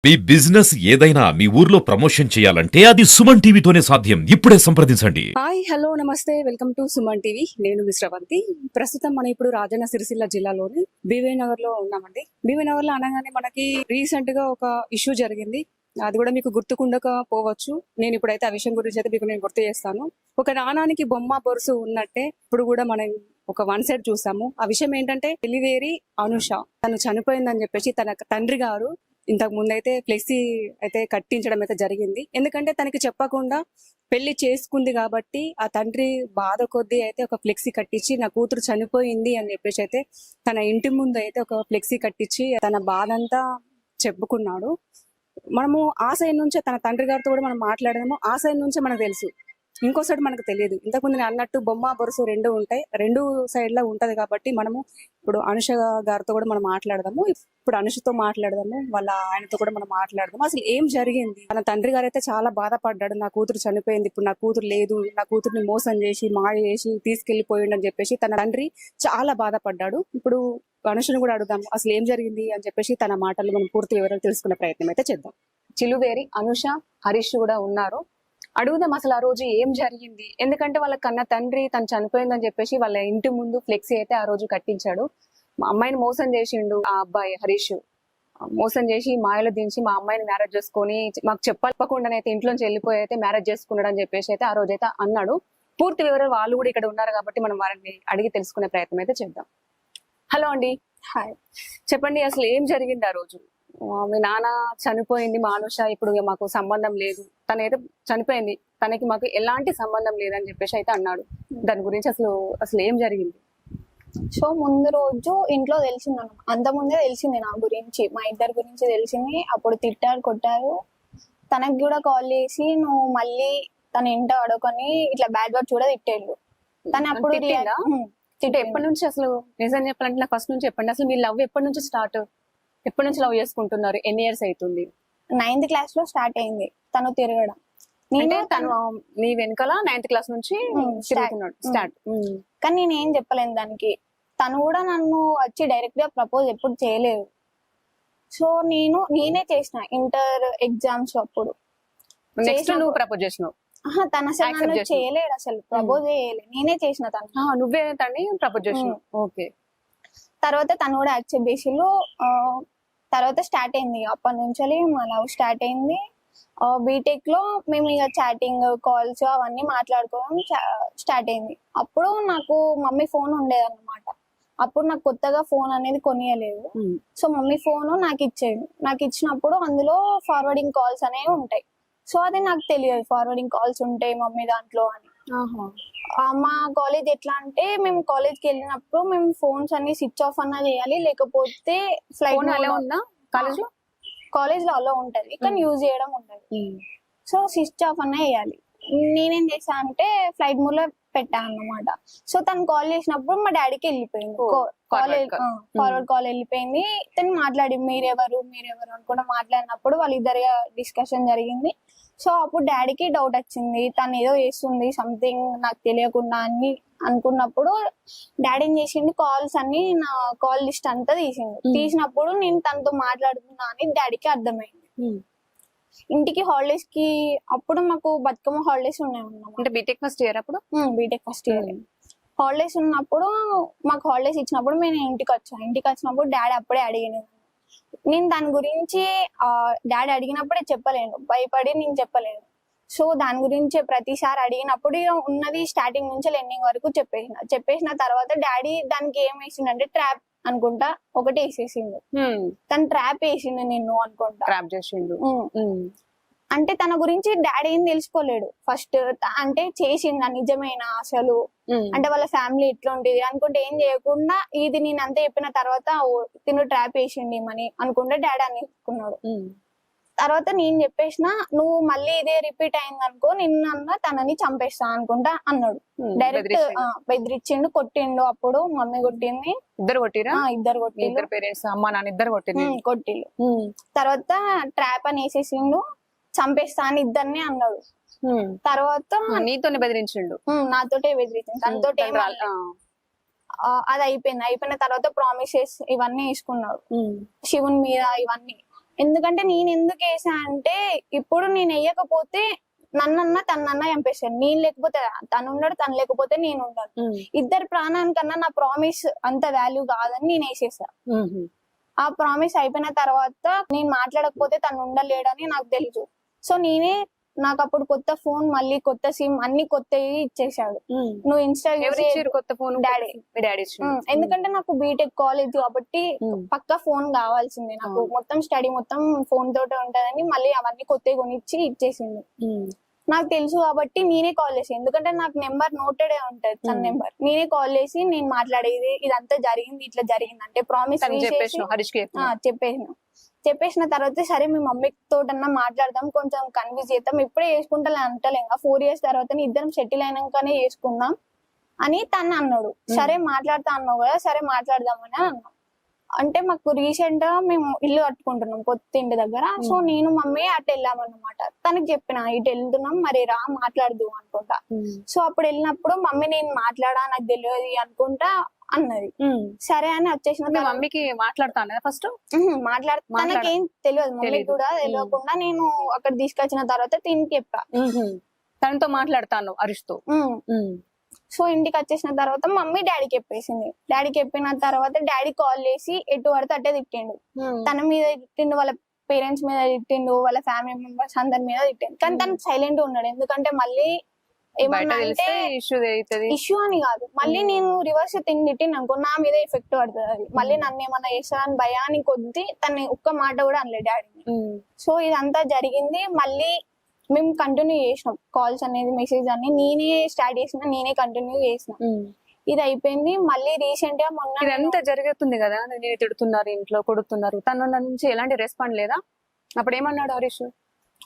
మీ business ఏదైనా మీ ఊర్లో promotion చేయాలంటే అది సుమన్ టీవీతోనే సాధ్యం. ఇప్పుడే సంప్రదించండి. హాయ్ హలో నమస్తే వెల్కమ్ టు సుమన్ టీవీ. నేను మిశ్రవంతి. ప్రస్తుతం మనం ఇప్పుడు రాజన్న సిరిసిల్ల జిల్లాలోని బీవీ నగర్ లో ఉన్నామండి. బీవీ నగర్ లో అనగానే మనకి రీసెంట్ గా ఒక ఇష్యూ జరిగింది. అది కూడా మీకు గుర్తుకుండకపోవచ్చు. నేను ఇప్పుడైతే ఆ విషయం గురించి అయితే మీకు నేను గుర్తు చేస్తాను. ఒక నాణానికి బొమ్మ బొరుసు ఉన్నట్టే ఇప్పుడు కూడా మనం ఒక వన్ సైడ్ చూసాము. ఆ విషయం ఏంటంటే ఎలివేరి అనుష తను చనిపోయిందని చెప్పేసి తన తండ్రి గారు ఇంతకు ముందు అయితే ఫ్లెక్సీ అయితే కట్టించడం అయితే జరిగింది. ఎందుకంటే తనకి చెప్పకుండా పెళ్లి చేసుకుంది కాబట్టి ఆ తండ్రి బాధ కొద్దీ అయితే ఒక ఫ్లెక్సీ కట్టించి నా కూతురు చనిపోయింది అని చెప్పేసి అయితే తన ఇంటి ముందు అయితే ఒక ఫ్లెక్సీ కట్టించి తన బాధ అంతా చెప్పుకున్నాడు. మనము ఆ సైడ్ నుంచే తన తండ్రి గారితో కూడా మనం మాట్లాడదాము. ఆ సైడ్ నుంచే మనకు తెలుసు, ఇంకో సైడ్ మనకు తెలియదు. ఇంతకుముందు నేను అన్నట్టు బొమ్మ బొరుసు రెండు ఉంటాయి, రెండు సైడ్ లో ఉంటది. కాబట్టి మనము ఇప్పుడు అనుష గారితో కూడా మనం మాట్లాడదాము. ఇప్పుడు అనుషతో మాట్లాడదాము, వాళ్ళ ఆయనతో కూడా మనం మాట్లాడదాము. అసలు ఏం జరిగింది? తన తండ్రి గారు అయితే చాలా బాధపడ్డాడు. నా కూతురు చనిపోయింది, ఇప్పుడు నా కూతురు లేదు, నా కూతుర్ని మోసం చేసి మాయ చేసి తీసుకెళ్లిపోయిండు అని చెప్పేసి తన తండ్రి చాలా బాధపడ్డాడు. ఇప్పుడు అనుషను కూడా అడుగుదాం అసలు ఏం జరిగింది అని చెప్పేసి తన మాటలు మనం పూర్తి వివరాలు తెలుసుకునే ప్రయత్నం అయితే చేద్దాం. చిలువేరి అనుష, హరీష్ కూడా ఉన్నారు. అడుగుదాం అసలు ఆ రోజు ఏం జరిగింది. ఎందుకంటే వాళ్ళ కన్న తండ్రి తను చనిపోయిందని చెప్పేసి వాళ్ళ ఇంటి ముందు ఫ్లెక్సీ అయితే ఆ రోజు కట్టించాడు. మా అమ్మాయిని మోసం చేసిండు ఆ అబ్బాయి హరీష్. మోసం చేసి మాయలో దించి మా అమ్మాయిని మ్యారేజ్ చేసుకొని మాకు చెప్పకుండానైతే ఇంట్లోంచి వెళ్ళిపోయి అయితే మ్యారేజ్ చేసుకున్నాడు అని చెప్పేసి అయితే ఆ రోజు అయితే అన్నాడు. పూర్తి వివరాలు వాళ్ళు కూడా ఇక్కడ ఉన్నారు కాబట్టి మనం వారిని అడిగి తెలుసుకునే ప్రయత్నం అయితే చేద్దాం. హలో అండి. హాయ్. చెప్పండి అసలు ఏం జరిగింది ఆ రోజు? మీ నాన్న చనిపోయింది మా అనుష, ఇప్పుడు మాకు సంబంధం లేదు, తనైతే చనిపోయింది, తనకి మాకు ఎలాంటి సంబంధం లేదని చెప్పేసి అయితే అన్నాడు. దాని గురించి అసలు అసలు ఏం జరిగింది? సో ముందు రోజు ఇంట్లో తెలిసింది అన్న, అంత ముందే తెలిసింది నా గురించి, మా ఇద్దరి గురించి తెలిసింది. అప్పుడు తిట్టారు, కొట్టారు. తనకి కూడా కాల్ చేసి నువ్వు మళ్ళీ తన ఇంట అడుకొని ఇట్లా బ్యాడ్ వర్డ్ కూడా తిట్టేళ్ళు. తను అప్పుడు ఎప్పటి నుంచి అసలు నిజం చెప్పాలంటే నాకు ఫస్ట్ నుంచి చెప్పండి. అసలు మీ లవ్ ఎప్పటి నుంచి స్టార్ట్? ఎప్పటి నుంచి లవ్ చేసుకుంటున్నారు? ఎన్ని ఇయర్స్ అవుతుంది? 9th క్లాస్ లో స్టార్ట్ అయింది తను తిరగడం. తను నీ వెనకాల 9th క్లాస్ నుంచి తిరుగుతున్నాడు స్టార్ట్. కానీ నేను ఏం చెప్పలేను దానికి. తను కూడా నన్ను వచ్చి డైరెక్ట్ గా ప్రపోజ్ ఎప్పుడు చేయలేదు. సో నేనే చేసిన ఇంటర్ ఎగ్జామ్స్ అప్పుడు. నెక్స్ట్ నువ్వు ప్రపోజ్ చేసినావు? తన అసలు చేయలేడు, అసలు ప్రపోజ్ చేయలేదు, నేనే చేసిన. తను నువ్వే తన్ని ప్రపోజ్ చేసినావు. ఓకే. తర్వాత తను కూడా యాక్సెప్ట్ చేసిళ్ళు. తర్వాత స్టార్ట్ అయింది, అప్పటి నుంచి మా లవ్ స్టార్ట్ అయింది. బీటెక్ లో మేము ఇక చాటింగ్, కాల్స్ అవన్నీ మాట్లాడుకోవడం స్టార్ట్ అయింది. అప్పుడు నాకు మమ్మీ ఫోన్ ఉండేదన్నమాట. అప్పుడు నాకు కొత్తగా ఫోన్ అనేది కొనియలేదు. సో మమ్మీ ఫోన్ నాకు ఇచ్చేది. నాకు ఇచ్చినప్పుడు అందులో ఫార్వర్డింగ్ కాల్స్ అనేవి ఉంటాయి. సో అది నాకు తెలియదు ఫార్వర్డింగ్ కాల్స్ ఉంటాయి మమ్మీ దాంట్లో అని. మా కాలేజ్ ఎట్లా అంటే మేము కాలేజ్కి వెళ్ళినప్పుడు మేము ఫోన్స్ అన్ని స్విచ్ ఆఫ్ అన్నా చేయాలి, లేకపోతే ఫ్లైట్ అలా ఉందా కాలేజ్ లో అలా ఉంటది కానీ యూజ్ చేయడం ఉంటది. సో స్విచ్ ఆఫ్ అన్నా వేయాలి. నేనేం చేసా అంటే ఫ్లైట్ మోడ్ లో పెట్టా అన్నమాట. సో తను కాల్ చేసినప్పుడు మా డాడీకి వెళ్ళిపోయింది కాలేజ్, ఫార్వర్డ్ కాల్ వెళ్ళిపోయింది. తను మాట్లాడి మీరెవరు అనుకుంటా మాట్లాడినప్పుడు వాళ్ళిద్దరి డిస్కషన్ జరిగింది. సో అప్పుడు డాడీకి డౌట్ వచ్చింది, తను ఏదో చేస్తుంది సంథింగ్ నాకు తెలియకుండా అని అనుకున్నప్పుడు డాడీ ఏం చేసిండు, కాల్స్ అన్ని నా కాల్ లిస్ట్ అంతా తీసిండు. తీసినప్పుడు నేను తనతో మాట్లాడుతున్నా అని డాడీకి అర్థమైంది. ఇంటికి హాలిడేస్ కి అప్పుడు మాకు బతుకమ్మ హాలిడేస్ ఉన్నాయి. బీటెక్ ఫస్ట్ ఇయర్ అప్పుడు? బీటెక్ ఫస్ట్ ఇయర్ హాలిడేస్ ఉన్నప్పుడు మాకు హాలిడేస్ ఇచ్చినప్పుడు నేను ఇంటికి వచ్చాను. ఇంటికి వచ్చినప్పుడు డాడీ అప్పుడే అడిగిన, నేను దాని గురించి డాడీ అడిగినప్పుడే చెప్పలేను, భయపడి నేను చెప్పలేను. సో దాని గురించి ప్రతిసారి అడిగినప్పుడు ఉన్నది స్టార్టింగ్ నుంచి ఎండింగ్ వరకు చెప్పేసిన తర్వాత డాడీ దానికి ఏం వేసిండంటే ట్రాప్ అనుకుంటా ఒకటి వేసేసిండు. తను ట్రాప్ వేసిండు నిన్ను అనుకుంటా, ట్రాప్ చేసిండు. అంటే తన గురించి డాడీ ఏం తెలుసుకోలేడు ఫస్ట్. అంటే చేసిందా నిజమేనా అసలు, అంటే వాళ్ళ ఫ్యామిలీ ఎట్లుంటది అనుకుంటే ఏం చేయకుండా ఇది నేను అంతా చెప్పిన తర్వాత తిను ట్రాప్ వేసిండి మని అనుకుంటే డాడీ అనుకున్నాడు. తర్వాత నేను చెప్పేసిన, నువ్వు మళ్ళీ ఇదే రిపీట్ అయింది అనుకో నిన్న తనని చంపేస్తా అనుకుంటా అన్నాడు. డైరెక్ట్ బెదిరించిండు, కొట్టిండు. అప్పుడు మమ్మీ కొట్టింది. ఇద్దరు కొట్టిరా? ఇద్దరు కొట్టిండు. పేరెంట్స్ అమ్మ నాన్న ఇద్దరు కొట్టిండు. తర్వాత ట్రాప్ అని వేసేసిండు, చంపేస్తా అని ఇద్దరిని అన్నాడు. తర్వాత నీతోనే బెదిరించిండు? నాతోటే బెదిరించిండు, తనతో అది అయిపోయిన తర్వాత ప్రామిసెస్ ఇవన్నీ వేసుకున్నాడు శివుని మీద. ఇవన్నీ ఎందుకంటే నేను ఎందుకు వేసా అంటే ఇప్పుడు నేను వేయకపోతే నన్నన్నా తనన్నా చంపేస్తాను. నేను లేకపోతే తను ఉండడు, తను లేకపోతే నేను ఉండను. ఇద్దరు ప్రాణానికన్నా నా ప్రామిస్ అంత వాల్యూ కాదని నేను వేసేసా. ఆ ప్రామిస్ అయిపోయిన తర్వాత నేను మాట్లాడకపోతే తను ఉండలేడని నాకు తెలుసు. సో నాకు అప్పుడు కొత్త ఫోన్, మళ్ళీ కొత్త సిమ్, అన్ని కొత్తవి ఇచ్చేసాడు. నువ్వు ఇన్స్టాల్ కొత్త ఫోన్? డాడీ. మీ డాడీ ఇచ్చిండు. ఎందుకంటే నాకు బీటెక్ కాలేజ్ కాబట్టి పక్కా ఫోన్ కావాల్సిందే. నాకు మొత్తం స్టడీ మొత్తం ఫోన్ తోటే ఉంటదని మళ్ళీ అవన్నీ కొత్తవి కొనిచ్చి ఇచ్చేసింది. నాకు తెలుసు కాబట్టి నేనే కాల్ చేసి, ఎందుకంటే నాకు నెంబర్ నోటెడే ఉంటది తన నెంబర్. నేనే కాల్ చేసి నేను మాట్లాడేది ఇదంతా జరిగింది, ఇట్లా జరిగింది అంటే ప్రామిస్ చెప్పేసిన తర్వాత సరే మీ మమ్మీ తోటన్నా మాట్లాడదాం, కొంచెం కన్విన్స్ చేద్దాం, ఇప్పుడే చేసుకుంటా అంటలే, 4 years తర్వాత ఇద్దరం సెటిల్ అయినాకనే చేసుకుందాం అని తను అన్నాడు. సరే మాట్లాడతా అన్నావు కదా, సరే మాట్లాడదామని అన్నాం. అంటే మాకు రీసెంట్ గా మేము ఇల్లు కట్టుకుంటున్నాం కొత్త ఇంటి దగ్గర. సో నేను మమ్మీ అటు వెళ్ళామన్నమాట. తనకి చెప్పిన ఇటు వెళ్తున్నాం, మరి రా మాట్లాడదు అనుకుంటా. సో అప్పుడు వెళ్ళినప్పుడు మమ్మీ నేను మాట్లాడా, నాకు తెలియదు అనుకుంటా అన్నది. సరే అని వచ్చేసిన మమ్మీకి మాట్లాడతాను ఫస్ట్ తనకేం తెలియదు, మమ్మీ కూడా తెలియకుండా నేను అక్కడ తీసుకొచ్చిన తర్వాత తిని చెప్పా, తనతో మాట్లాడతాను అరుస్తూ. సో ఇంటికి వచ్చేసిన తర్వాత మమ్మీ డాడీకి చెప్పేసింది. డాడీకి చెప్పిన తర్వాత డాడీ కాల్ చేసి ఎటు పడితే అట్టే తిట్టిండు. తన మీద తిట్టిండు, వాళ్ళ పేరెంట్స్ మీద తిట్టిండు, వాళ్ళ ఫ్యామిలీ మెంబర్స్ అందరి మీద తిట్టిండు. కానీ తను సైలెంట్ ఉన్నాడు. ఎందుకంటే మళ్ళీ ఏమన్నా అంటే ఇష్యూ అని కాదు, మళ్ళీ నేను రివర్స్ తిట్టిన అనుకో నా మీద ఎఫెక్ట్ పడుతుంది, అది మళ్ళీ నన్ను ఏమన్నా చేస్తానని భయాన్ని కొద్ది తన ఒక్క మాట కూడా అనలేదు డాడీని. సో ఇదంతా జరిగింది. మళ్ళీ మేము కంటిన్యూ చేసినాం కాల్స్ అనేది, మెసేజ్ అన్ని నేనే స్టార్ట్ చేసిన, నేనే కంటిన్యూ చేసిన. ఇది అయిపోయింది. మళ్ళీ రీసెంట్ గా మొన్న ఇదంతా జరుగుతుంది కదా, నేను తిడుతున్నారు, ఇంట్లో కొడుతున్నారు, తన నుంచి ఎలాంటి రెస్పాండ్ లేదా? అప్పుడు ఏమన్నాడు హరీష్?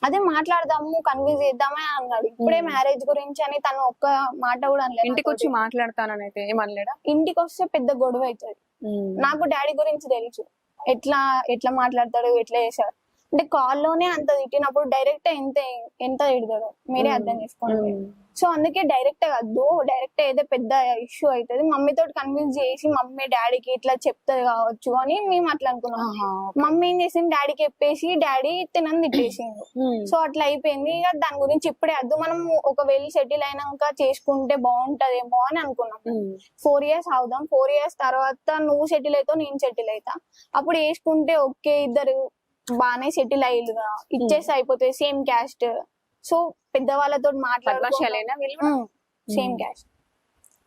అదే మాట్లాడదాము, కన్విన్స్ చేద్దామే అన్నాడు. ఇప్పుడే మ్యారేజ్ గురించి అని తను ఒక్క మాట కూడా అనలేదు. ఇంటికి వచ్చి మాట్లాడతానని అయితే ఏమనలేడా? ఇంటికి వస్తే పెద్ద గొడవ అవుతుంది. నాకు డాడీ గురించి తెలుసు, ఎట్లా మాట్లాడతాడు, ఎట్లా చేశాడు అంటే. కాల్లోనే అంత తిట్టినప్పుడు డైరెక్ట్ ఎంత తిడతాడు మీరే అర్థం చేసుకోండి. సో అందుకే డైరెక్ట్ వద్దు, డైరెక్ట్ అయితే పెద్ద ఇష్యూ అవుతుంది. మమ్మీతో కన్విన్స్ చేసి మమ్మీ డాడీకి ఇట్లా చెప్తుంది కావచ్చు అని మేము అట్లా అనుకున్నాం. మమ్మీ ఏం చేసింది, డాడీకి చెప్పేసి డాడీ తినని తిట్టేసిండు. సో అట్లా అయిపోయింది. ఇక దాని గురించి ఇప్పుడే వద్దు, మనం ఒకవేళ సెటిల్ అయినాక చేసుకుంటే బాగుంటదేమో అని అనుకున్నాం. 4 years అవుదాం, 4 years తర్వాత నువ్వు సెటిల్ అవుతావు, నేను సెటిల్ అవుతా, అప్పుడు వేసుకుంటే ఓకే, ఇద్దరు బానే సెటిల్ అయ్యిలుగా ఇచ్చేసి అయిపోతాయి, సేమ్ క్యాస్ట్. సో పెద్దవాళ్ళతో సేమ్ క్యాస్ట్,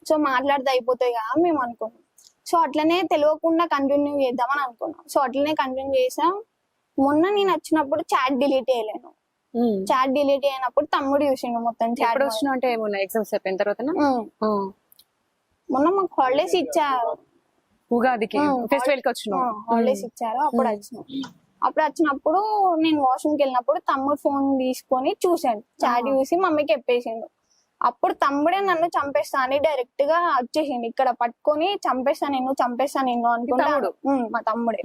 సో మాట్లాడితే అయిపోతాయి కదా మేము అనుకున్నాం. సో అట్లనే తెలియకుండా కంటిన్యూ చేద్దామని అనుకున్నాం. సో అట్లనే కంటిన్యూ చేసాం. మొన్న నేను వచ్చినప్పుడు చాట్ డిలీట్ చేయలేను. చాట్ డిలీట్ అయినప్పుడు తమ్ముడు చూసిండు మొత్తం చాట్. అంటే ఎగ్జామ్స్ అయిపోయిన తర్వాత మొన్న మాకు హాలిడేస్ ఇచ్చారు, ఉగాదికి ఫెస్టివల్ కి వచ్చిన హాలిడేస్ ఇచ్చారు. అప్పుడు వచ్చినప్పుడు నేను వాష్రూమ్కి వెళ్ళినప్పుడు తమ్ముడు ఫోన్ తీసుకొని చూసాను, చాట్ చూసి మమ్మీకి చెప్పేసిండు. అప్పుడు తమ్ముడే నన్ను చంపేస్తా అని డైరెక్ట్ గా వచ్చేసిండు, ఇక్కడ పట్టుకొని చంపేస్తా నిన్ను అనుకుంటాడు మా తమ్ముడే.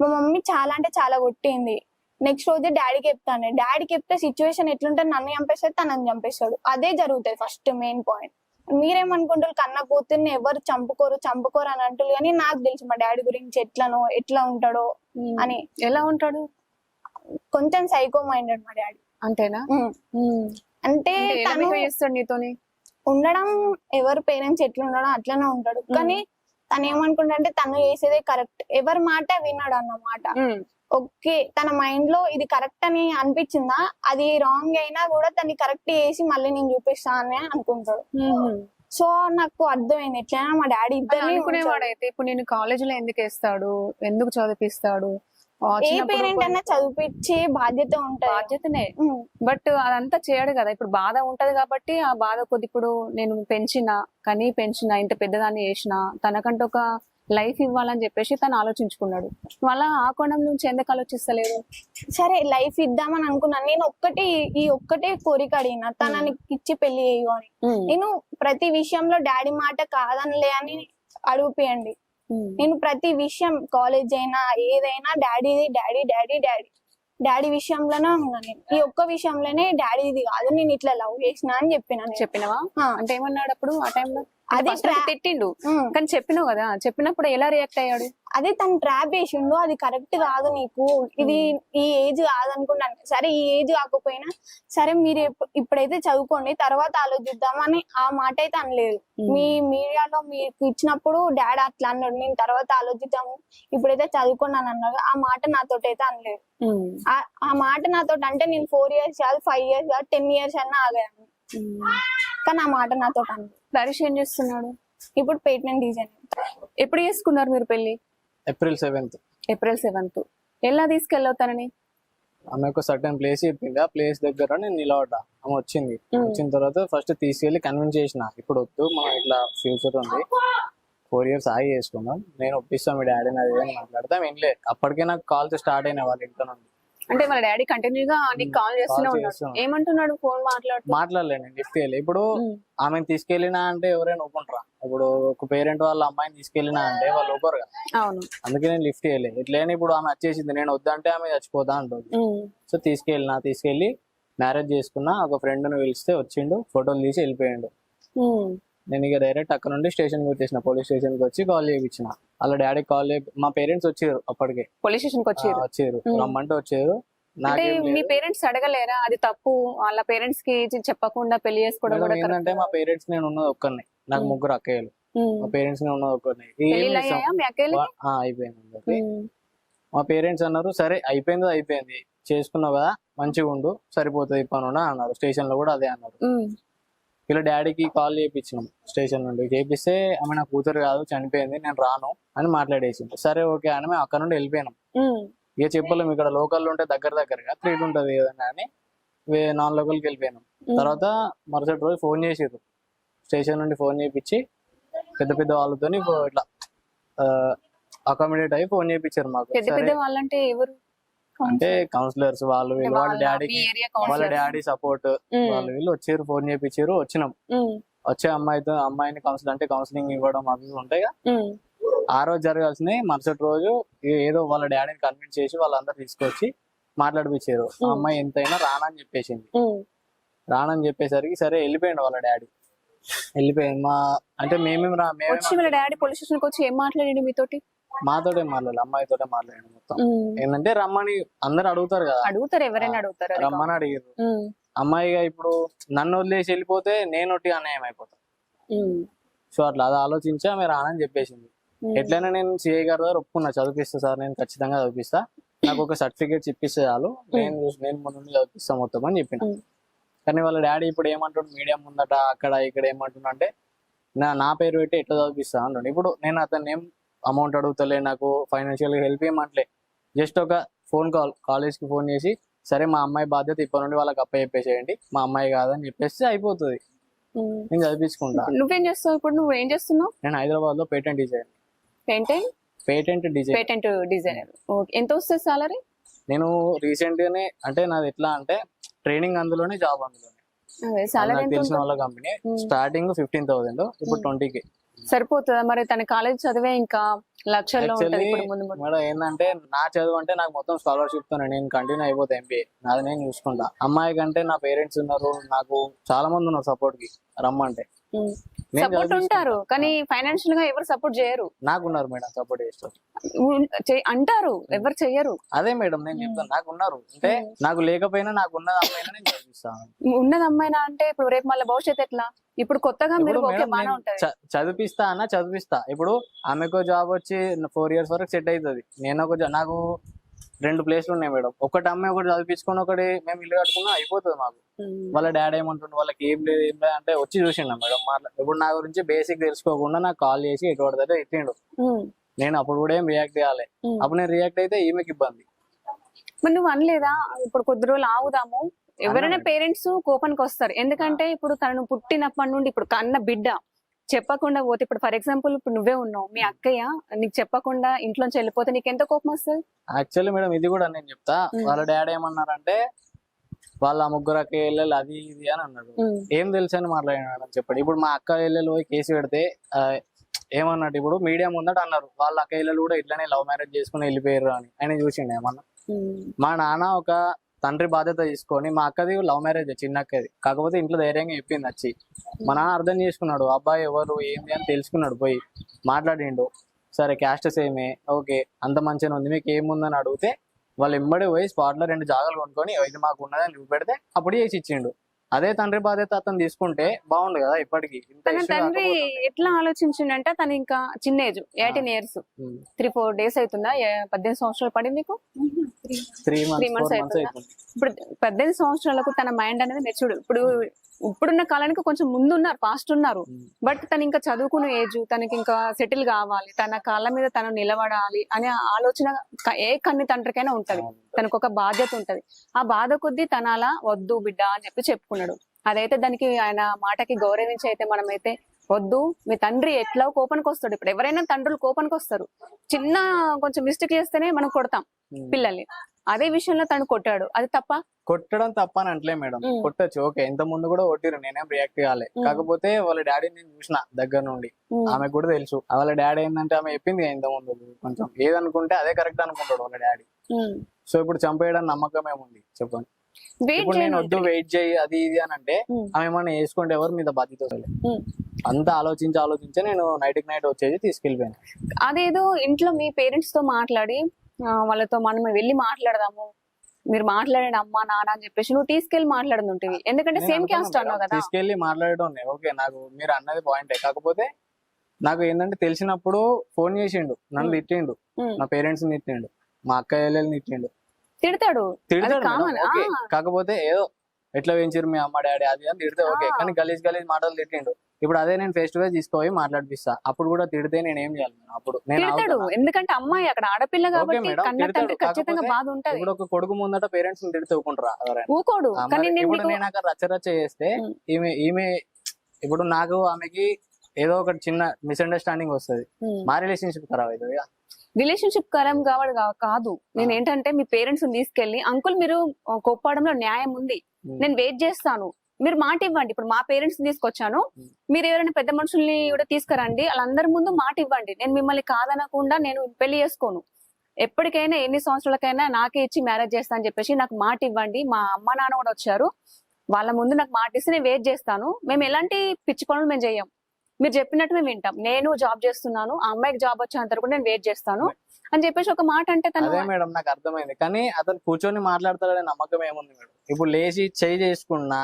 మా మమ్మీ చాలా అంటే చాలా కొట్టింది. నెక్స్ట్ రోజు డాడీకి చెప్తాను, డాడీకి చెప్తే సిచ్యువేషన్ ఎట్లుంటుంది, నన్ను చంపేస్తాడు, తనని చంపేస్తాడు, అదే జరుగుతుంది ఫస్ట్ మెయిన్ పాయింట్. మీరేమనుకుంటారు, కన్న కూతుర్ని ఎవరు చంపుకోరు అని అంటారు, కానీ నాకు తెలుసు మా డాడీ గురించి ఎట్లా ఉంటాడో అని. ఎలా ఉంటాడు? కొంచెం సైకో మైండెడ్ మా డాడీ. అంతేనా? అంటే తను చేస్తాడు నీతోని ఉండడం, ఎవరు పేరెంట్స్ ఎట్లా ఉండడం అట్లనే ఉంటాడు. కానీ తను ఏమనుకుంటే తను చేసేదే కరెక్ట్, ఎవరి మాట విన్నాడు అన్నమాట. ఓకే, తన మైండ్ లో ఇది కరెక్ట్ అని అనిపించిందా, అది రాంగ్ అయినా కూడా తను కరెక్ట్ చేసి మళ్ళీ నేను చూపిస్తా అని అనుకుంటాడు. సో నాకు అర్థమైంది ఎట్లయినా మా డాడీ ఇద్దరు అనుకునేవాడైతే ఇప్పుడు నేను కాలేజీలో ఎందుకు వేస్తాడు, ఎందుకు చదివిస్తాడు, ఏ పేరెంట్ అన్నా చదివించే బాధ్యత ఉంటది, బాధ్యతనే. బట్ అదంతా చేయడు కదా. ఇప్పుడు బాధ ఉంటది కాబట్టి ఆ బాధ కొద్ది, ఇప్పుడు నేను పెంచిన ఇంత పెద్దదాన్ని చేసిన, తనకంటూ ఒక లైఫ్ ఇవ్వాలని చెప్పేసి తను ఆలోచించుకున్నాడు. మళ్ళా ఆ కోణం నుంచి ఎందుకు ఆలోచిస్తలేదు? సరే లైఫ్ ఇద్దామని అనుకున్నాను నేను. ఒక్కటే కోరిక అడిగిన, తనని ఇచ్చి పెళ్లి చేయు అని. నేను ప్రతి విషయంలో డాడీ మాట కాదనిలే అని అడుగుపియండి. నేను ప్రతి విషయం, కాలేజ్ అయినా ఏదైనా డాడీ విషయంలోనే ఉన్నా. నేను ఈ ఒక్క విషయంలోనే డాడీ ఇది కాదు, నేను ఇట్లా లవ్ చేసిన అని చెప్పినావా? అంటే ఏమన్నాడు అప్పుడు ఆ టైంలో? అది First అయితే తిట్టిండు కానీ చెప్పినావు కదా, చెప్పినప్పుడు ఎలా రియాక్ట్ అయ్యాడు? అదే తను ట్రాప్ వేసిండు, అది కరెక్ట్ కాదు నీకు, ఇది ఈ ఏజ్ కాదనుకున్నాను. సరే ఈ ఏజ్ కాకపోయినా సరే మీరు ఇప్పుడైతే చదువుకోండి తర్వాత ఆలోచిద్దామని ఆ మాట అయితే అనలేదు. మీ మీడియాలో మీకు ఇచ్చినప్పుడు డాడీ అట్లా అన్నాడు, నేను తర్వాత ఆలోచిద్దాము ఇప్పుడైతే చదువుకోండి అని అన్నాడు. ఆ మాట నాతోటి అయితే అనలేదు. ఆ మాట నాతోటి అంటే నేను 4 years కాదు 5 years కాదు 10 years అన్నా ఆగాను, కానీ ఆ మాట నాతోటి అనలేదు. హరీష్ ఏం చేస్తున్నాడు? ఇప్పుడు పేటెంట్ డిజైన్. ఎప్పుడు చేసుకున్నారు మీరు పెళ్లి? April 7th. April 7th. ఎలా తీసుకెళ్ళవుతానని? ఆమె ఒక సర్టన్ ప్లేస్ చెప్పింది, ఆ ప్లేస్ దగ్గర నేను నిలబడ్డా. ఆమె వచ్చింది, వచ్చిన తర్వాత ఫస్ట్ తీసుకెళ్లి కన్విన్స్ చేసిన, ఇప్పుడు వద్దు మనం ఇట్లా ఫ్యూచర్ ఉంది 4 years ఆగి చేసుకుందాం, నేను ఒప్పిస్తాం మీ డాడీని అది అని మాట్లాడతాం. ఏం లేదు, అప్పటికే నాకు కాల్స్ స్టార్ట్ అయిన వాళ్ళ ఇంట్లో నుండి. అంటే వాళ్ళ డాడీ కంటిన్యూగా నీకు కాల్ చేస్తూనే ఉన్నాడు. ఏమంటున్నాడు ఫోన్ మాట్లాడలేదు, నేను లిఫ్ట్ చేయలేదు. ఇప్పుడు ఆమెను తీసుకెళ్ళినా అంటే ఎవరైనా ఒప్పుకుంటారా? ఇప్పుడు ఒక పేరెంట్ వాళ్ళ అమ్మాయిని తీసుకెళ్ళినా అంటే వాళ్ళు ఒప్పరుగా. అవును, అందుకే నేను లిఫ్ట్ చేయలేదు. ఇట్లనే ఇప్పుడు ఆమె వచ్చేసింది, నేను వద్దంటే ఆమె చచ్చిపోతా అంటుంది. సో తీసుకెళ్ళి మ్యారేజ్ చేసుకున్నా. ఒక ఫ్రెండ్ ను పిలిస్తే వచ్చిండు, ఫోటోలు తీసి వెళ్ళిపోయిండు. నేను ఇక డైరెక్ట్ అక్కడ నుండి స్టేషన్ కి వచ్చేసిన, పోలీస్ స్టేషన్ కి వచ్చి కాల్ చేయించిన. వాళ్ళ డాడీ కాల్ మా పేరెంట్స్ వచ్చారు, అప్పటికే పోలీస్ స్టేషన్ కి వచ్చారు, రమ్మంటే వచ్చారు. అంటే మీ పేరెంట్స్ అడగలేరా అది తప్పు, వాళ్ళ పేరెంట్స్ కి చెప్పకుండా పెళ్లి చేసుకోవడం కూడా ఏంటంటే మా పేరెంట్స్ నేను ఉన్నది ఒక్కరిని, నాకు ముగ్గురు అక్కయ్యలు, మా పేరెంట్స్ నేను ఉన్నది ఒక్కరిని. అయిపోయింది. మా పేరెంట్స్ అన్నారు సరే అయిపోయింది చేసుకున్నావు కదా మంచిగా ఉండు సరిపోతుంది పనున్నా అన్నారు. స్టేషన్ లో కూడా అదే అన్నారు. వీళ్ళ డాడీకి కాల్ చేయించినాం స్టేషన్ నుండి, చేపిస్తే ఆమె నా కూతురు కాదు చనిపోయింది నేను రాను అని మాట్లాడేసింది. సరే ఓకే అని మేము అక్కడ నుండి వెళ్ళిపోయినాం. ఇక చెప్పలేము, ఇక్కడ లోకల్ ఉంటే దగ్గరగా త్రీట్ ఉంటది ఏదన్నా అని నాన్ లోకల్కి వెళ్ళిపోయినాం. తర్వాత మరుసటి రోజు ఫోన్ చేసిర్రు, స్టేషన్ నుండి ఫోన్ చేయించి పెద్ద వాళ్ళతో ఇట్లా అకామిడేట్ అయ్యి ఫోన్ చేయించారు మాకు. వాళ్ళంటే ఎవరు? అంటే కౌన్సిలర్స్ వాళ్ళు వాళ్ళ డాడీ సపోర్ట్ వాళ్ళు వీళ్ళు వచ్చారు, ఫోన్ చేయించారు. వచ్చినాం, వచ్చే అమ్మాయిని కౌన్సిలింగ్ ఇవ్వడం అవి ఉంటాయి. ఆ రోజు జరగాల్సింది మరుసటి రోజు ఏదో వాళ్ళ డాడీని కన్విన్స్ చేసి వాళ్ళందరూ తీసుకొచ్చి మాట్లాడిపించారు. ఆ అమ్మాయి ఎంతైనా రానని చెప్పేసింది. రానని చెప్పేసరికి సరే వెళ్ళిపోయింది వాళ్ళ డాడీ. వెళ్ళిపోయింది అంటే వాళ్ళ డాడీ పోలీస్ స్టేషన్ వచ్చి ఏం మాట్లాడి మీతోటి? మాతోటే మాట్లాడాలి, అమ్మాయితోటే మాట్లాడాను మొత్తం. ఏంటంటే రమ్మని అందరు అడుగుతారు కదా, ఎవరైనా అడుగుతారు, రమ్మని అడిగారు. అమ్మాయిగా ఇప్పుడు నన్ను వదిలేసి వెళ్ళిపోతే నేను అన్యాయం అయిపోతా. సో అట్లా అది ఆలోచించి ఆమె రానని చెప్పేసింది. ఎట్లయినా నేను సిఐ గారి దగ్గర ఒప్పుకున్నా, చదివిస్తా సార్ నేను ఖచ్చితంగా చదివిస్తా, నాకు ఒక సర్టిఫికేట్స్ ఇప్పిస్తే చాలు, నేను ముందు చదివిస్తా మొత్తం అని చెప్పిన. కానీ వాళ్ళ డాడీ ఇప్పుడు ఏమంటాడు, మీడియం ఉందట అక్కడ ఇక్కడ ఏమంటున్నా అంటే నా పేరు పెట్టి ఎట్లా చదివిస్తా అంటాడు. ఇప్పుడు నేను అతను ఏం అమౌంట్ అడుగుతలే, నాకు ఫైనాన్షియల్ హెల్ప్ ఏమంటలే, జస్ట్ ఒక ఫోన్ కాలేజ్ కి ఫోన్ చేసి సరే మా అమ్మాయి బాధ్యత ఇప్పటి నుండి వాళ్ళకి అప్ప చెప్పేసేయండి, మా అమ్మాయి కాదని చెప్పేసి అయిపోతుంది, నేను చదివించుకుంటా. నువ్వేం చేస్తావు ఇప్పుడు? నువ్వు ఏం చేస్తున్నావు? నేను హైదరాబాద్ లో పేటెంట్ డిజైనర్. ఎంత వస్తుంది సాలరీ? నేను రీసెంట్ గానే అంటే నాది ఎట్లా అంటే ట్రైనింగ్ అందులోనే జాబ్ అందులోనే తెలిసిన వాళ్ళ కంపెనీ. స్టార్టింగ్ 15,000, ఇప్పుడు 20K. సరిపోతుందా మరి? తన కాలేజ్ చదివే ఇంకా లక్షల్లో మేడం ఏంటంటే నా చదువు అంటే నాకు మొత్తం స్కాలర్షిప్ తో నేను కంటిన్యూ అయిపోతా ఎంబీఏ, నాది నేను చూసుకుంటా. అమ్మాయి కంటే నా పేరెంట్స్ ఉన్నారు, నాకు చాలా మంది ఉన్నారు సపోర్ట్ కి, రమ్మంటే సపోర్ట్ ఉంటారు కానీ ఫైనాన్షియల్ గా ఎవరు సపోర్ట్ చేయరు. నాకున్నారు మేడం సపోర్ట్ చేస్తారు అంటారు, ఎవరు చెయ్యరు. అదే మేడం నేను చెప్తాను, నాకున్నారు. అంటే నాకు లేకపోయినా నాకు ఉన్నది అమ్మాయినా నేను చదివిస్తాను. ఉన్నది అమ్మాయినా అంటే ఇప్పుడు రేపు మళ్ళీ భవిష్యత్తు ఎట్లా? ఇప్పుడు కొత్తగా మీరు చదివిస్తా. ఇప్పుడు ఆమెకు జాబ్ వచ్చి 4 years వరకు సెట్ అవుతుంది. నేను నాకు 2 ప్లేస్లు ఉన్నాయి మేడం, ఒకటి అమ్మాయి ఒకటి చదివించుకొని ఒకటి మేము ఇల్లు కట్టుకున్నా అయిపోతుంది మాకు. వాళ్ళ డాడీ ఏమంటుండే, వాళ్ళకి ఏం లేదు అంటే వచ్చి చూసిండ మేడం ఇప్పుడు నా గురించి బేసిక్ తెలుసుకోకుండా నాకు కాల్ చేసి ఎటువంటి ఎట్టిండు. నేను అప్పుడు కూడా ఏం రియాక్ట్ చేయాలి, అప్పుడు నేను రియాక్ట్ అయితే ఈమెకి ఇబ్బంది. మరి నువ్వు అనలేదా ఇప్పుడు కొద్ది రోజులు ఆగుదాము? ఎవరైనా పేరెంట్స్ కోపానికి వస్తారు, ఎందుకంటే ఇప్పుడు తనను పుట్టినప్పటి నుండి ఇప్పుడు కన్న బిడ్డ చెప్పకుండా పోతే, ఇప్పుడు ఫర్ ఎగ్జాంపుల్ ఇప్పుడు నువ్వే ఉన్నావు, మీ అక్కయ్య నీకు చెప్పకుండా ఇంట్లోంచి వెళ్ళిపోతే నీకు ఎంత కోపం వస్తుంది? యాక్చువల్లీ మేడం ఇది కూడా నేను చెప్తా, వాళ్ళ డాడీ ఏమన్నారంటే వాళ్ళ ముగ్గురు అక్క ఇళ్ళలు అది ఇది అని అన్నాడు. ఏం తెలుసు అని మాట్లాడినాడు చెప్పండి. ఇప్పుడు మా అక్క ఇళ్ళలు పోయి కేసు పెడితే ఏమన్నట్టు, ఇప్పుడు మీడియా ముందట అన్నారు వాళ్ళ అక్క ఇళ్ళలు కూడా ఇట్లనే లవ్ మ్యారేజ్ చేసుకుని వెళ్ళిపోయారు అని ఆయన చూసిండు. ఏమన్నా మా నాన్న ఒక తండ్రి బాధ్యత తీసుకొని, మా అక్కది లవ్ మ్యారేజ్ చిన్న అక్కది, కాకపోతే ఇంట్లో ధైర్యంగా చెప్పింది వచ్చి. మా నాన్న అర్థం చేసుకున్నాడు, అబ్బాయి ఎవరు ఏంది అని తెలుసుకున్నాడు, పోయి మాట్లాడిండు. సరే క్యాస్ట్ సేమే, ఓకే అంత మంచిగా ఉంది, మీకు ఏముందని అడిగితే వాళ్ళు ఎంబడి పోయి స్పాట్ లో 2 జాగాలు కొనుక్కొని ఇది మాకు ఉన్నదని చూపెడితే అప్పుడు చేసి ఇచ్చిండు. అదే తండ్రి బాధ్యత అతను తీసుకుంటే బాగుండు కదా. ఇప్పటికి ఇంత తన issue తండ్రి కాకపోతుండే. ఎట్లా ఆలోచించిండంటే తను ఇంకా చిన్న ఏజ్ 18 ఇయర్స్, ఉమ్. 3-4 డేస్ అవుతుందా 18 సంవత్సరాలు పడింది మీకు? 3 months 3 months 4 months అవుతుందా? అవుతుంది. ఇప్పుడు 18 సంవత్సరాలకు తన మైండ్ అనేది మెచ్యూర్డ్. ఇప్పుడున్న కాలానికి కొంచెం ముందు ఉన్నారు, పాస్ట్ ఉన్నారు. బట్ తను ఇంకా చదువుకునే ఏజ్, తనకి ఇంకా సెటిల్ కావాలి, తన కాళ్ళ మీద తను నిలబడాలి అనే ఆలోచన ఏ కన్ని తండ్రికైనా ఉంటది. తనకు ఒక బాధ్యత ఉంటది. ఆ బాధ కొద్దీ తన అలా వద్దు బిడ్డ అని చెప్పుకున్నాడు. అదైతే దానికి ఆయన మాటకి గౌరవించి అయితే మనమైతే వద్దు, మీ తండ్రి ఎట్లా కోపానికి వస్తాడు. ఇప్పుడు ఎవరైనా తండ్రులు కోపానికి వస్తారు, చిన్న కొంచెం మిస్టేక్ చేస్తేనే మనం కొడతాం పిల్లల్ని. అదే విషయంలో తను కొట్టాడు, అది తప్ప? కొట్టడం తప్ప అని అంటలే మేడం, ఉమ్. కొట్టచ్చు ఓకే. ఇంత ముందు కూడా కొట్టిరు, నేనేం రియాక్ట్ కాలే. కాకపోతే వాళ్ళ డాడీ నేను చూసిన దగ్గర నుండి, ఆమెకు కూడా తెలుసు. వాళ్ళ డాడీ ఏంటంటే ఆమె చెప్పింది ఇంత ముందు, కొంచెం ఏదనుకుంటే అదే కరెక్ట్ అనుకుంటాడు వాళ్ళ డాడీ. సో ఇప్పుడు చంపేయడం నమ్మకం ఏముంది చెప్పండి. ఇప్పుడు నేను వద్దు వెయిట్ చేయి అది ఇది అని అంటే ఆమె ఏమన్నా వేసుకుంటే ఎవరు మీద బాధ్యత వస్తలే. అంతా ఆలోచించి నేను నైట్ వచ్చేది తీసుకెళ్ళిపోయాను. అదేదో ఇంట్లో మీ పేరెంట్స్ తో మాట్లాడి వాళ్ళతో మనం వెళ్ళి మాట్లాడదాము, మీరు మాట్లాడండి అమ్మా నాన్న అని చెప్పేసి నువ్వు తీసుకెళ్లి మాట్లాడుతుంటివి. ఎందుకంటే సేమ్ క్యాస్ట్ అన్నావు కదా. తీసుకెళ్లి మాట్లాడడం ఓకే, నాకు మీరు అన్నది పాయింటే. కాకపోతే నాకు ఏంటంటే తెలిసినప్పుడు ఫోన్ చేసిండు, నన్ను తిట్టిండు, నా పేరెంట్స్ తిట్టిండు, మా అక్క చెల్లెల్ని తిట్టిండు. తిడతాడు, తిడతాడు కామన్. Madam, okay. కాకపోతే ఏదో ఎట్లా పెంచారు మీ అమ్మ డాడీ అది అని తిడితే ఓకే, కానీ గలీజ్ మాటలు తిట్టిండు. ఇప్పుడు అదే నేను ఫేస్ టు ఫేస్ తీసుకుపోయి మాట్లాడిపిస్తా, అప్పుడు కూడా తిడితే నేను ఏం చేయాలి మేడం? అప్పుడు నేను తిడతాడు, ఎందుకంటే అమ్మాయి అక్కడ ఆడపిల్ల ఓకే కాబట్టి మేడం, కన్న తిడతాడు. తండ్రి ఖచ్చితంగా కాకపోతే బాధ ఉంటది. ఇప్పుడు ఒక కొడుకు ముందట పేరెంట్స్ తిడితే ఊకుంటారా ఎవరైనా? ఊకోడు. కానీ నేను ఇప్పుడు నీకు నేను అక్కడ రచ్చ చేస్తే ఈమె ఇప్పుడు నాకు ఆమెకి ఏదో ఒకటి చిన్న మిస్అండర్స్టాండింగ్ వస్తుంది, మా రిలేషన్షిప్ ఖరాబ్ అవుతుంది. రిలేషన్షిప్ కరం కాదు. నేను ఏంటంటే మీ పేరెంట్స్ తీసుకెళ్లి అంకుల్ మీరు కోప్పడంలో న్యాయం ఉంది, నేను వెయిట్ చేస్తాను, మీరు మాట ఇవ్వండి. ఇప్పుడు మా పేరెంట్స్ తీసుకొచ్చాను, మీరు ఎవరైనా పెద్ద మనుషుల్ని కూడా తీసుకురండి, వాళ్ళందరి ముందు మాట ఇవ్వండి. నేను మిమ్మల్ని కాదనకుండా నేను పెళ్లి చేసుకోను, ఎప్పటికైనా ఎన్ని సంవత్సరాలకైనా నాకే ఇచ్చి మ్యారేజ్ చేస్తా అని చెప్పేసి నాకు మాట ఇవ్వండి. మా అమ్మ నాన్న కూడా వచ్చారు, వాళ్ళ ముందు నాకు మాట ఇస్తే నేను వెయిట్ చేస్తాను. మేము ఎలాంటి పిచ్చి పనులు మేము చెయ్యం, మీరు చెప్పినట్టు మేము వింటాం. నేను జాబ్ చేస్తున్నాను, ఆ అమ్మాయికి జాబ్ వచ్చేంత వరకు నేను వెయిట్ చేస్తాను అని చెప్పేసి ఒక మాట అంటే తను అదే మేడం నాకు అర్థమైంది. కానీ అతను కూర్చొని మాట్లాడతాడనే నమ్మకం ఏముంది మేడం? ఇప్పుడు లేచి చేయి చేసుకున్నా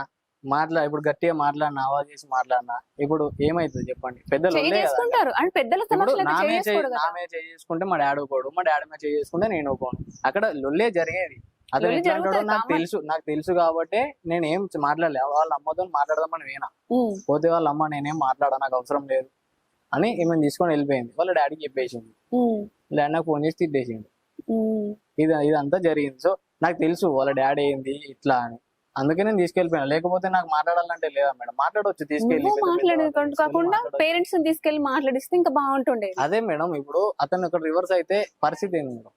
ఇప్పుడు గట్టిగా మాట్లాడినా, ఆవాజ్ చేసి మాట్లాడినా ఇప్పుడు ఏమైతుంది చెప్పండి? పెద్దలు చేయి చేసుకుంటారు అండ్ పెద్దల ఇప్పుడు సమస్యలు నామే చేసుకోడు. చేసుకుంటే మా డాడీ ఒకోడు, మా డాడీ మీద చేసుకుంటే నేను ఒకోను. అక్కడ లొల్లే జరిగేది. అతను లొల్లి ఎట్లా అంటాడో జరుగుతుంది, నాకు తెలుసు కాబట్టి నేను ఏం మాట్లాడలే. వాళ్ళ అమ్మతో మాట్లాడదామని వేనా పోతే వాళ్ళ అమ్మ నేనేం మాట్లాడా, నాకు అవసరం లేదు అని ఈమె తీసుకొని వెళ్ళిపోయింది. వాళ్ళ డాడీకి చెప్పేసింది, డాడీ నాకు ఫోన్ చేసి తిట్టేసింది. ఇదంతా జరిగింది. సో నాకు తెలుసు వాళ్ళ డాడీ ఏంది ఇట్లా అని, అందుకే నేను తీసుకెళ్ళిపోయాను. లేకపోతే నాకు మాట్లాడాలంటే లేదా మేడం? మాట్లాడవచ్చు తీసుకెళ్ళి, కాకుండా పేరెంట్స్ తీసుకెళ్లి మాట్లాడిస్తే ఇంకా బాగుంటుండేది. అదే మేడం. ఇప్పుడు అతను ఇక్కడ రివర్స్ అయితే పరిస్థితి ఏంది మేడం?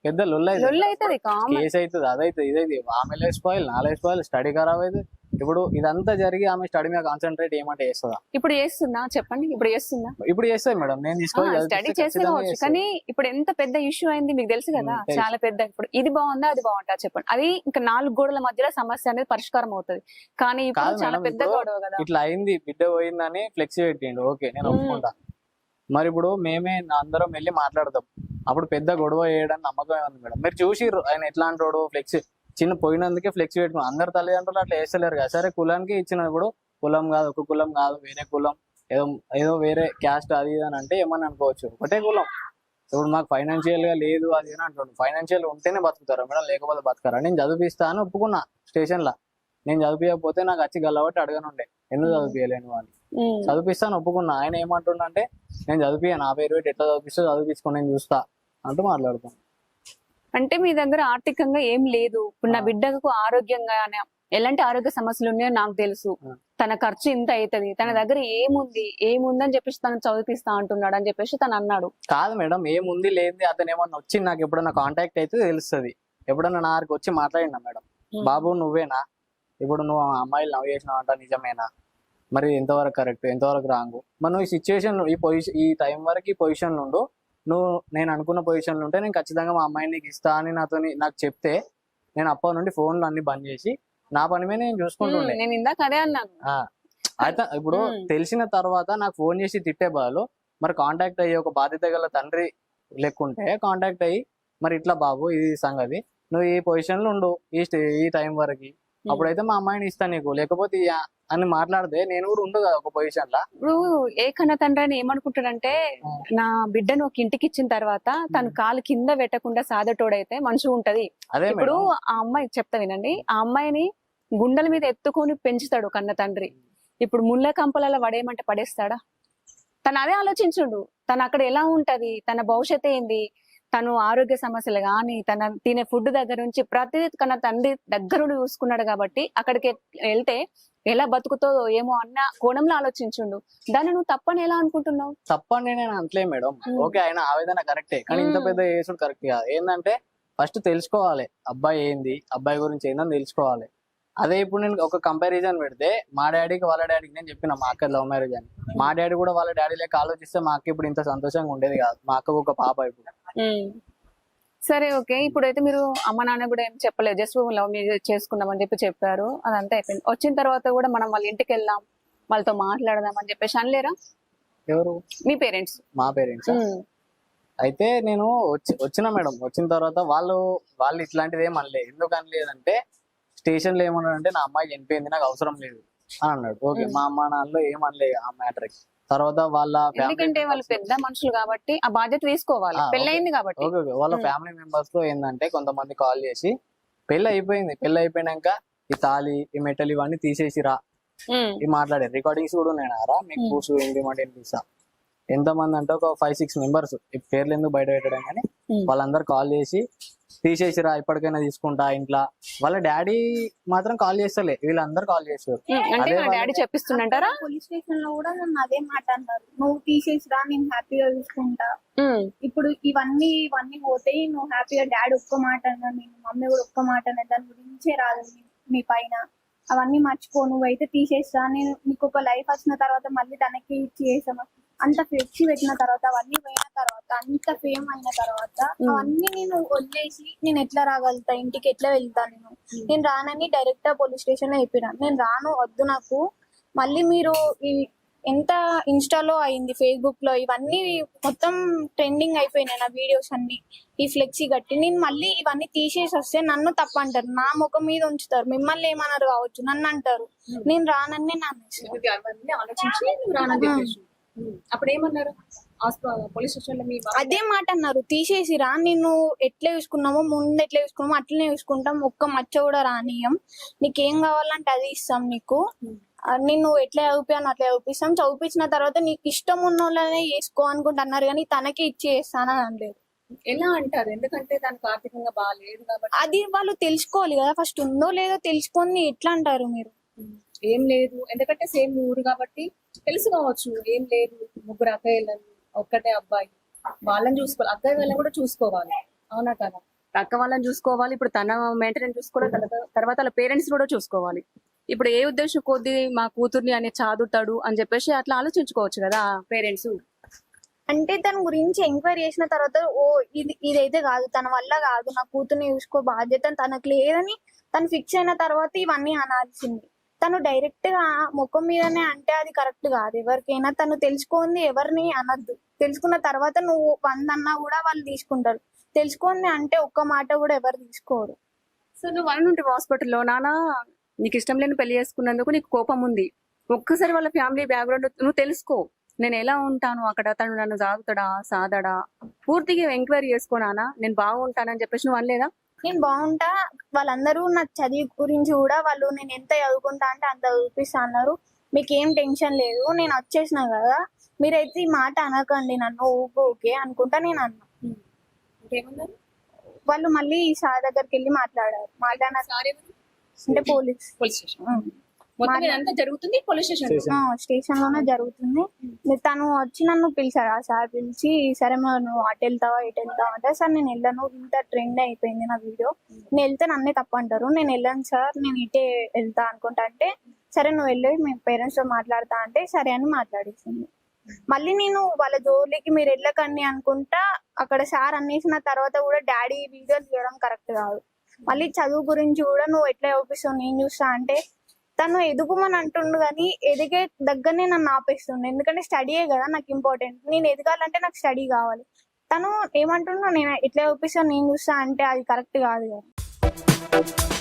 పెద్ద లొల్ల అవుతుంది, కేసు అవుతుంది, అదైతుంది ఇదైతే ఆమె లైఫ్ స్పాయిల్, నా లైఫ్ స్పాయిల్, స్టడీ ఖరాబ్ అవుతుంది. ఇప్పుడు ఇదంతా జరిగి ఆమె స్టడీ మీద కాన్సన్ట్రేట్ ఏమంటే చేస్తుందా? ఇప్పుడు చేస్తున్నా చెప్పండి, ఇప్పుడు చేస్తాయి మేడం. నేను స్టడీ చేసుకోవచ్చు, కానీ ఇప్పుడు ఎంత పెద్ద ఇష్యూ అయింది మీకు తెలుసు కదా, చాలా పెద్ద. ఇప్పుడు ఇది బాగుందా అది బాగుంటా చెప్పండి, అది ఇంకా 4 గోడల మధ్యలో సమస్య అనేది పరిష్కారం అవుతుంది. కానీ ఇప్పుడు చాలా పెద్ద గొడవ కదా. ఇట్లా అయింది, బిడ్డ పోయిందని ఫ్లెక్సీ పెట్టిండు, ఓకే నేను ఒప్పుకుంటా. మరి ఇప్పుడు మేమే అందరం వెళ్ళి మాట్లాడదాం, అప్పుడు పెద్ద గొడవ చేయడానికి నమ్మకం ఏముంది మేడం? మీరు చూసిర్రు ఆయన ఎట్లా అంటాడు, ఫ్లెక్సీ చిన్న పోయినందుకే ఫ్లెక్సీ పెట్టుకుని. అందరు తల్లిదండ్రులు అట్లా వేస్తలేరు కదా. సరే కులానికి ఇచ్చినప్పుడు కులం కాదు, ఒక కులం కాదు, వేరే కులం, ఏదో వేరే క్యాస్ట్ అది ఇది అని అంటే ఏమని అనుకోవచ్చు, ఒకటే కులం. ఇప్పుడు మాకు ఫైనాన్షియల్ గా లేదు అది అని అంటుండు. ఫైనాన్షియల్ ఉంటేనే బతుకుతారా మేడం, లేకపోతే బతకరా? నేను చదివిస్తా అని ఒప్పుకున్నా స్టేషన్ లా. నేను చదివియకపోతే నాకు వచ్చి గల్లబట్టి అడగనుండే, ఎందుకు చదివియలేను అని. చదివిస్తాను ఒప్పుకున్నా. ఆయన ఏమంటుండంటే నేను చదివియాను, 50 రూపాయలు ఎట్లా చదివించుకొని నేను చూస్తా అంటూ మాట్లాడుతాను. అంటే మీ దగ్గర ఆర్థికంగా ఏం లేదు, ఇప్పుడు నా బిడ్డకు ఆరోగ్యంగా ఎలాంటి ఆరోగ్య సమస్యలు ఉన్నాయో నాకు తెలుసు, తన ఖర్చు ఇంత అవుతుంది, తన దగ్గర ఏముందని చెప్పేసి తను చదివిస్తా అంటున్నాడు అని చెప్పేసి తను అన్నాడు. కాదు మేడం, ఏముంది లేదు, అతను ఏమన్నా వచ్చి నాకు ఎప్పుడన్నా కాంటాక్ట్ అయితే తెలుస్తుంది. ఎప్పుడన్నా నాకు వచ్చి మాట్లాడినా మేడం, బాబు నువ్వేనా, ఇప్పుడు నువ్వు అమ్మాయిలు లవ్ చేసినావు అంట నిజమేనా, మరి ఎంతవరకు కరెక్ట్ ఎంతవరకు రాంగ్, మనం ఈ సిచ్యువేషన్ ఈ టైం వరకు ఈ పొజిషన్ నుండు, నేను అనుకున్న పొజిషన్లో ఉంటే నేను ఖచ్చితంగా మా అమ్మాయిని నీకు ఇస్తా అని నాకు చెప్తే నేను అప్పటి నుండి ఫోన్లు అన్ని బంద్ చేసి నా పని మీద నేను చూసుకుంటుండే. నేను ఇందాక అదే అన్నాను. ఆ, అయితే ఇప్పుడు తెలిసిన తర్వాత నాకు ఫోన్ చేసి తిట్టే బదులు మరి కాంటాక్ట్ అయ్యి ఒక బాధ్యత గల తండ్రి లెక్కుంటే కాంటాక్ట్ అయ్యి మరి ఇట్లా బాబు ఇది సంగతి, నువ్వు ఈ పొజిషన్ లో ఉండు ఈ టైం వరకు, అప్పుడైతే మా అమ్మాయిని ఇస్తా నీకు, లేకపోతే అని మాట్లాడితే నేను కూడా ఉండు కదా ఒక పొజిషన్ లా. ఇప్పుడు ఏ కన్న తండ్రి అని ఏమనుకుంటాడంటే, నా బిడ్డను ఒక ఇంటికి ఇచ్చిన తర్వాత తను కాలు కింద పెట్టకుండా సాదటోడైతే మంచిగా ఉంటది. అదే ఇప్పుడు ఆ అమ్మాయి చెప్తా వినండి, ఆ అమ్మాయిని గుండెల మీద ఎత్తుకొని పెంచుతాడు కన్న తండ్రి. ఇప్పుడు ముళ్ళ కంపలలో పడేయమంటే పడేస్తాడా? తను అదే ఆలోచించుండు, తను అక్కడ ఎలా ఉంటది, తన భవిష్యత్తు ఏంది, తను ఆరోగ్య సమస్యలు గాని తన తినే ఫుడ్ దగ్గర నుంచి ప్రతిదీ కన్నా తండ్రి దగ్గరుండి చూసుకున్నాడు కాబట్టి అక్కడికి వెళ్తే ఎలా బతుకుతుందో ఏమో అన్న కోణంలో ఆలోచించుండు. దాన్ని నువ్వు తప్పని ఎలా అనుకుంటున్నావు? తప్పని నేను అంటలే మేడం, ఓకే ఆయన ఆవేదన కరెక్టే, కానీ ఇంత పెద్ద చేసుడు కరెక్ట్ కాదు. ఏంటంటే ఫస్ట్ తెలుసుకోవాలి అబ్బాయి ఏంది, అబ్బాయి గురించి ఏందని తెలుసుకోవాలి. అదే ఇప్పుడు నేను ఒక కంపారిజన్ పెడితే మా డాడీకి వాళ్ళ డాడీకి నేను చెప్పిన మా అక్క లవ్ మ్యారేజ్ అని, మా డాడీ కూడా వాళ్ళ డాడీ లెక్క ఆలోచిస్తే మా అక్క ఇప్పుడు ఇంత సంతోషంగా ఉండేది కాదు. మా అక్కకు ఒక పాప ఇప్పుడు. సరే ఓకే, ఇప్పుడైతే మీరు అమ్మ నాన్న కూడా ఏం చెప్పలేదు, జస్ట్ లవ్ మీరు చేసుకుందామని చెప్పారు, అదంతా అయిపోయింది. వచ్చిన తర్వాత కూడా మనం వాళ్ళ ఇంటికి వెళ్దాం, వాళ్ళతో మాట్లాడదాం అని చెప్పేసి అనలేరా? ఎవరు? మీ పేరెంట్స్. మా పేరెంట్స్. అయితే నేను వచ్చిన మేడం, వచ్చిన తర్వాత వాళ్ళు ఇట్లాంటిది ఏం అనలేదు. ఎందుకు అనలేదంటే స్టేషన్ లో ఏమన్నాడు అంటే నా అమ్మాయి చనిపోయింది నాకు అవసరం లేదు అని అన్నాడు. ఓకే, మా అమ్మ నాన్నలో ఏమనలేదు ఆ మ్యాటర్ కి. తర్వాత వాళ్ళ ఎందుకంటే వాళ్ళు పెద్ద మనుషులు కాబట్టి ఆ బాధ్యత తీసుకోవాలి, పెళ్ళయింది కాబట్టి. వాళ్ళ ఫ్యామిలీ మెంబర్స్ లో ఏంటంటే కొంతమంది కాల్ చేసి పెళ్లి అయిపోయినాక ఈ తాళి ఈ మెటల్ ఇవన్నీ తీసేసిరా ఈ మాట్లాడారు. రికార్డింగ్స్ కూడా ఉన్నాయా మీకు పూసు ఏంటి తీసా. ఎంతమంది అంటే ఒక 5-6 మెంబర్స్, ఈ పేర్లు ఎందుకు బయట పెట్టడం కానీ వాళ్ళందరూ కాల్ చేసి తీసేసిరా ఇప్పటికైనా తీసుకుంటా ఇంట్లో. వాళ్ళ డాడీ మాత్రం కాల్ చేస్తలే, వీళ్ళందరూ కాల్ చేస్తారు. డాడీ చెప్పిస్తుంటారా? పోలీస్ స్టేషన్ లో కూడా నన్ను అదే మాట అన్నారు, నువ్వు తీసేసిరా నేను హ్యాపీగా చూసుకుంటా. ఇప్పుడు ఇవన్నీ పోతాయి, నువ్వు హ్యాపీగా డాడీ ఒక్క మాట అన్నా, నేను మమ్మీ కూడా ఒక్క మాట అన్నా, దాని గురించే రాదు మీ పైన, అవన్నీ మర్చిపో, నువ్వైతే తీసేసిరా. నేను నీకు ఒక లైఫ్ వచ్చిన తర్వాత మళ్ళీ తనకి ఇచ్చి చేసామా, అంత ఫ్లెక్సీ పెట్టిన తర్వాత అవన్నీ పోయిన తర్వాత అంత ఫేమ్ అయిన తర్వాత అవన్నీ నేను వదిలేసి నేను ఎట్లా రాగలుగుతా, ఇంటికి ఎట్లా వెళ్తా? నేను రానని డైరెక్ట్ గా పోలీస్ స్టేషన్ లో చెప్పినా, నేను రాను, వద్దు నాకు. మళ్ళీ మీరు ఎంత ఇన్స్టాలో అయింది, ఫేస్బుక్ లో ఇవన్నీ మొత్తం ట్రెండింగ్ అయిపోయినాయి నా వీడియోస్ అన్ని, ఈ ఫ్లెక్సీ కట్టి. నేను మళ్ళీ ఇవన్నీ తీసేసి వస్తే నన్ను తప్పు అంటారు, నా ముఖం మీద ఉంచుతారు, మిమ్మల్ని ఏమన్నారు కావచ్చు, నన్ను అంటారు. నేను రానని అప్పుడు ఏమన్నారు పోలీస్ స్టేషన్ లో? అదే మాట అన్నారు, తీసేసిరా, నేను ఎట్లా చూసుకున్నామో ముందు ఎట్లా చూసుకున్నామో అట్లనే చూసుకుంటాం, ఒక్క మచ్చ కూడా రానియం, నీకేం కావాలంటే అది ఇస్తాం నీకు, నేను ఎట్లా చదివిపాను అట్లా చదివిస్తాం, చదివించిన తర్వాత నీకు ఇష్టం ఉన్న వాళ్ళనే చేసుకో అనుకుంటున్నారు, కానీ తనకే ఇచ్చి చేస్తానని అనలేదు. ఎలా అంటారు? ఎందుకంటే దానికి ఆర్థికంగా బాగాలేదు కాబట్టి. అది వాళ్ళు తెలుసుకోవాలి కదా, ఫస్ట్ ఉందో లేదో తెలుసుకొని ఎట్లా అంటారు మీరు? ఏం లేదు, ఎందుకంటే సేమ్ ఊరు కాబట్టి తెలుసు కావచ్చు. ఏం లేదు, 3 అక్కయ్యలు, ఒక్కటే అబ్బాయి, వాళ్ళని చూసుకోవాలి, అక్కయ్య వాళ్ళని కూడా చూసుకోవాలి, అవునా కదా? అక్క వాళ్ళని చూసుకోవాలి, ఇప్పుడు తన మెయింటెనెన్స్ చూసుకోవాలి, తర్వాత వాళ్ళ పేరెంట్స్ కూడా చూసుకోవాలి. ఇప్పుడు ఏ ఉద్దేశం కొద్ది మా కూతుర్ని అని చదువుతాడు అని చెప్పేసి అట్లా ఆలోచించుకోవచ్చు కదా పేరెంట్స్. అంటే దాని గురించి ఎంక్వైరీ చేసిన తర్వాత ఓ ఇదైతే కాదు, తన వల్ల కాదు, నా కూతుర్ని చూసుకో బాధ్యత తనకు లేదని తను ఫిక్స్ అయిన తర్వాత ఇవన్నీ అనాల్సింది. తను డైరెక్ట్ గా ముఖం మీదనే అంటే అది కరెక్ట్ కాదు. ఎవరికైనా తను తెలుసుకుంది ఎవరిని అనద్దు, తెలుసుకున్న తర్వాత నువ్వు 100 అన్నా కూడా వాళ్ళు తీసుకుంటారు, తెలుసుకుంది అంటే ఒక్క మాట కూడా ఎవరు తీసుకోరు. సో నువ్వు ఉంటే హాస్పిటల్లో, నాన్న నీకు ఇష్టం లేని పెళ్లి చేసుకున్నందుకు నీకు కోపం ఉంది, ఒక్కసారి వాళ్ళ ఫ్యామిలీ బ్యాక్గ్రౌండ్ నువ్వు తెలుసుకో, నేను ఎలా ఉంటాను అక్కడ, తను నన్ను సాగుతాడా సాదడా, పూర్తిగా ఎంక్వైరీ చేసుకోనానా, నేను బాగుంటానని చెప్పేసి నువ్వు అనలేదా? నేను బాగుంటా, వాళ్ళందరూ నా చదివి గురించి కూడా వాళ్ళు నేను ఎంత చదువుకుంటా అంటే అంత చదివిపిస్తా అన్నారు, మీకేం టెన్షన్ లేదు, నేను వచ్చేసిన కదా, మీరైతే ఈ మాట అనకండి నన్ను, ఓకే అనుకుంటా నేను అన్నా. ఇంకేమన్నారు వాళ్ళు? మళ్ళీ సార్ దగ్గరికి వెళ్ళి మాట్లాడారు, అంటే పోలీస్ జరుగుతుంది పోలీస్ స్టేషన్ లోనే జరుగుతుంది. తను వచ్చి నన్ను పిలిచాడు, ఆ సార్ పిలిచి, సరే నువ్వు అటు వెళ్తావా ఇటు వెళ్తావా అంటే, సార్ నేను వెళ్ళను, ఇంత ట్రెండ్ అయిపోయింది నా వీడియో, నేను వెళ్తే నన్నే తప్పు అంటారు, నేను వెళ్ళను సార్, నేను ఇటే వెళ్తా అనుకుంటా అంటే, సరే నువ్వు వెళ్ళి మీ పేరెంట్స్ తో మాట్లాడతా అంటే సరే అని మాట్లాడేసింది. మళ్ళీ నేను వాళ్ళ జోలికి మీరు వెళ్ళకండి అనుకుంటా, అక్కడ సార్ అనేసిన తర్వాత కూడా డాడీ వీడియోలు తీయడం కరెక్ట్ కాదు, మళ్ళీ చదువు గురించి కూడా నువ్వు ఎట్లా చూపిస్తావు నేను చూస్తా అంటే తను ఎదుగుమని అంటుండు కానీ ఎదిగే దగ్గరనే నన్ను ఆపేస్తుండు. ఎందుకంటే స్టడీయే కదా నాకు ఇంపార్టెంట్. నేను ఎదగాలంటే నాకు స్టడీ కావాలి. తను ఏమంటుండో నేను ఎట్లా చూపిస్తాను నేను చూస్తా అంటే అది కరెక్ట్ కాదు కదా.